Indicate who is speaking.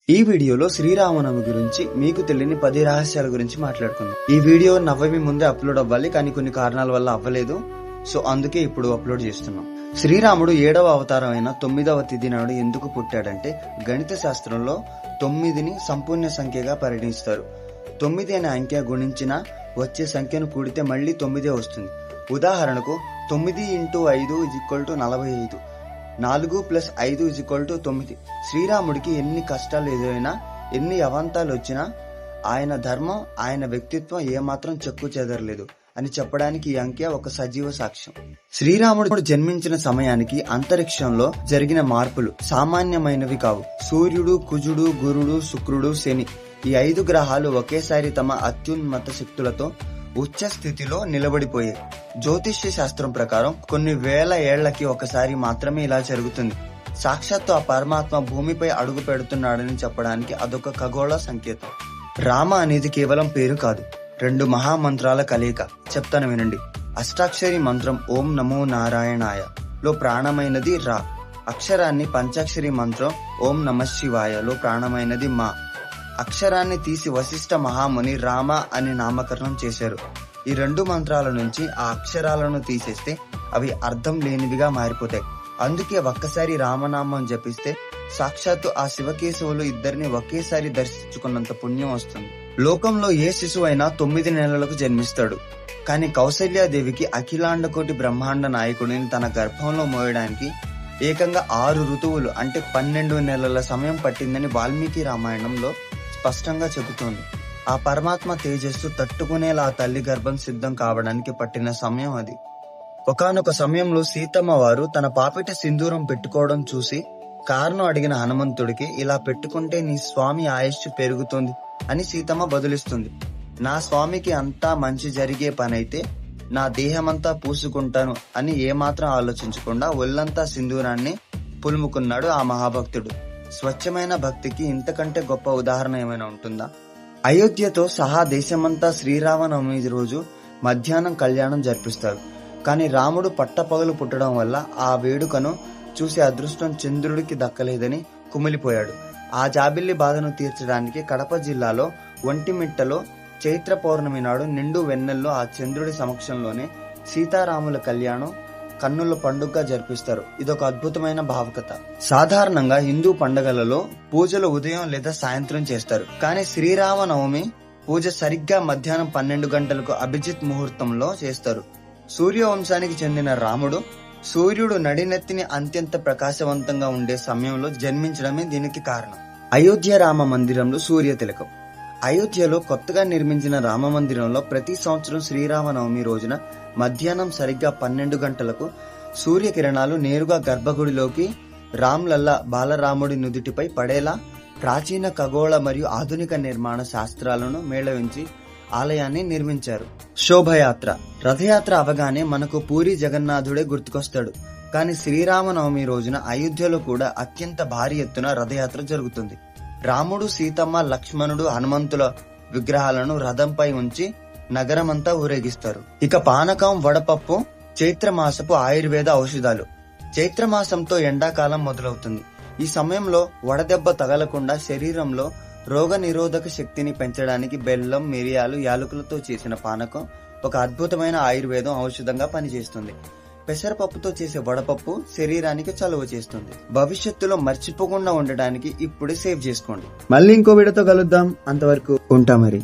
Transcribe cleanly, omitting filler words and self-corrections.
Speaker 1: ఈ వీడియోలో శ్రీరామనవమి గురించి మీకు తెలియని 10 రహస్యాల గురించి మాట్లాడుకుందాం. ఈ వీడియో నవమి ముందే అప్లోడ్ అవ్వాలి, కానీ కొన్ని కారణాల వల్ల అవ్వలేదు. సో అందుకే ఇప్పుడు అప్లోడ్ చేస్తున్నాం. శ్రీరాముడు 7వ అవతారం అయిన 9వ తిథి నాడు ఎందుకు పుట్టాడంటే, గణిత శాస్త్రంలో 9ని సంపూర్ణ సంఖ్యగా పరిగణిస్తారు. 9 అనే అంకె గుణించిన వచ్చే సంఖ్యను కూడితే మళ్లీ 9 వస్తుంది. ఉదాహరణకు 9 × 5 = 45. 4 + 5 = 9. శ్రీరాముడికి ఎన్ని కష్టాలు ఎదురైనా, ఎన్ని అవాంతాలు వచ్చినా ఆయన ధర్మం, ఆయన వ్యక్తిత్వం ఏమాత్రం చెక్కు చెదరలేదు అని చెప్పడానికి ఈ అంకె ఒక సజీవ సాక్ష్యం. శ్రీరాముడు జన్మించిన సమయానికి అంతరిక్షంలో జరిగిన మార్పులు సామాన్యమైనవి కావు. సూర్యుడు, కుజుడు, గురుడు, శుక్రుడు, శని ఈ 5 గ్రహాలు ఒకేసారి తమ అత్యున్నత శక్తులతో ఉచ్చ స్థితిలో నిలబడిపోయాయి. జ్యోతిష్య శాస్త్రం ప్రకారం కొన్ని వేల ఏళ్లకి ఒకసారి మాత్రమే ఇలా జరుగుతుంది. సాక్షాత్తు ఆ పరమాత్మ భూమిపై అడుగు పెడుతున్నాడని చెప్పడానికి అదొక ఖగోళ సంకేతం. రామ అనేది కేవలం పేరు కాదు, 2 మహామంత్రాల కలయిక. చెప్తాను వినండి. అష్టాక్షరి మంత్రం ఓం నమో నారాయణాయ లో ప్రాణమైనది రా. అక్షరాన్ని పంచాక్షరి మంత్రం ఓం నమః శివాయ లో ప్రాణమైనది మా. అక్షరాన్ని తీసి వశిష్ఠ మహాముని రామ అని నామకరణం చేశారు. ఈ 2 మంత్రాల నుంచి ఆ అక్షరాలను తీసేస్తే అవి అర్థం లేనివిగా మారిపోతాయి. అందుకే ఒక్కసారి రామనామం జపిస్తే సాక్షాత్తు ఆ శివకేశవులు ఇద్దరిని ఒకేసారి దర్శించుకున్నంత పుణ్యం వస్తుంది. లోకంలో ఏ శిశువైనా 9 నెలలకు జన్మిస్తాడు. కానీ కౌసల్యాదేవికి అఖిలాండకోటి బ్రహ్మాండ నాయకుడిని తన గర్భంలో మోయడానికి ఏకంగా 6 ఋతువులు అంటే 12 నెలల సమయం పట్టిందని వాల్మీకి రామాయణంలో స్పష్టంగా చెబుతోంది. ఆ పరమాత్మ తేజస్సు తట్టుకునేలా తల్లి గర్భం సిద్ధం కావడానికి పట్టిన సమయం అది. ఒకానొక సమయంలో సీతమ్మ వారు తన పాపిట సింధూరం పెట్టుకోవడం చూసి కారణం అడిగిన హనుమంతుడికి, ఇలా పెట్టుకుంటే నీ స్వామి ఆయుష్ పెరుగుతుంది అని సీతమ్మ బదులిస్తుంది. నా స్వామికి అంతా మంచి జరిగే పనైతే నా దేహమంతా పూసుకుంటాను అని ఏమాత్రం ఆలోచించకుండా ఒళ్ళంతా సింధూరాన్ని పులుముకున్నాడు ఆ మహాభక్తుడు. స్వచ్ఛమైన భక్తికి ఇంతకంటే గొప్ప ఉదాహరణ ఏమైనా ఉంటుందా? అయోధ్యతో సహా దేశమంతా శ్రీరామనవమి రోజు మధ్యాహ్నం కళ్యాణం జరిపిస్తారు. కానీ రాముడు పట్టపగలు పుట్టడం వల్ల ఆ వేడుకను చూసే అదృష్టం చంద్రుడికి దక్కలేదని కుమిలిపోయాడు. ఆ జాబిల్లి బాధను తీర్చడానికి కడప జిల్లాలో ఒంటిమిట్టలో చైత్ర పౌర్ణమి నాడు నిండు వెన్నెల్లో ఆ చంద్రుడి సమక్షంలోనే సీతారాముల కళ్యాణం కన్నుల పండుగగా జరిపిస్తారు. ఇదొక అద్భుతమైన భావుకత. సాధారణంగా హిందూ పండుగలలో పూజలు ఉదయం లేదా సాయంత్రం చేస్తారు. కానీ శ్రీరామనవమి పూజ సరిగ్గా మధ్యాహ్నం 12 గంటలకు అభిజిత్ ముహూర్తంలో చేస్తారు. సూర్యవంశానికి చెందిన రాముడు సూర్యుడు నడినెత్తిని అత్యంత ప్రకాశవంతంగా ఉండే సమయంలో జన్మించడమే దీనికి కారణం. అయోధ్య రామ మందిరంలో సూర్య తిలకం. అయోధ్యలో కొత్తగా నిర్మించిన రామ మందిరంలో ప్రతి సంవత్సరం శ్రీరామనవమి రోజున మధ్యాహ్నం సరిగ్గా 12 గంటలకు సూర్యకిరణాలు నేరుగా గర్భగుడిలోకి రామ్లల్లా బాలరాముడి నుదుటిపై పడేలా ప్రాచీన ఖగోళ మరియు ఆధునిక నిర్మాణ శాస్త్రాలను మేళవించి ఆలయాన్ని నిర్మించారు. శోభయాత్ర. రథయాత్ర అవగానే మనకు పూరి జగన్నాథుడే గుర్తుకొస్తాడు. కానీ శ్రీరామనవమి రోజున అయోధ్యలో కూడా అత్యంత భారీ ఎత్తున రథయాత్ర జరుగుతుంది. రాముడు, సీతమ్మ, లక్ష్మణుడు, హనుమంతుల విగ్రహాలను రథంపై ఉంచి నగరమంతా ఊరేగిస్తారు. ఇక పానకం, వడపప్పు చైత్రమాసపు ఆయుర్వేద ఔషధాలు. చైత్రమాసంతో ఎండాకాలం మొదలవుతుంది. ఈ సమయంలో వడదెబ్బ తగలకుండా శరీరంలో రోగ నిరోధక శక్తిని పెంచడానికి బెల్లం, మిరియాలు, యాలకులతో చేసిన పానకం ఒక అద్భుతమైన ఆయుర్వేదం ఔషధంగా పనిచేస్తుంది. పెసరపప్పుతో చేసే వడపప్పు శరీరానికి చలువ చేస్తుంది. భవిష్యత్తులో మర్చిపోకుండా ఉండడానికి ఇప్పుడే సేవ్ చేసుకోండి. మళ్ళీ ఇంకో వీడియోతో కలుద్దాం. అంతవరకు ఉంటా మరి.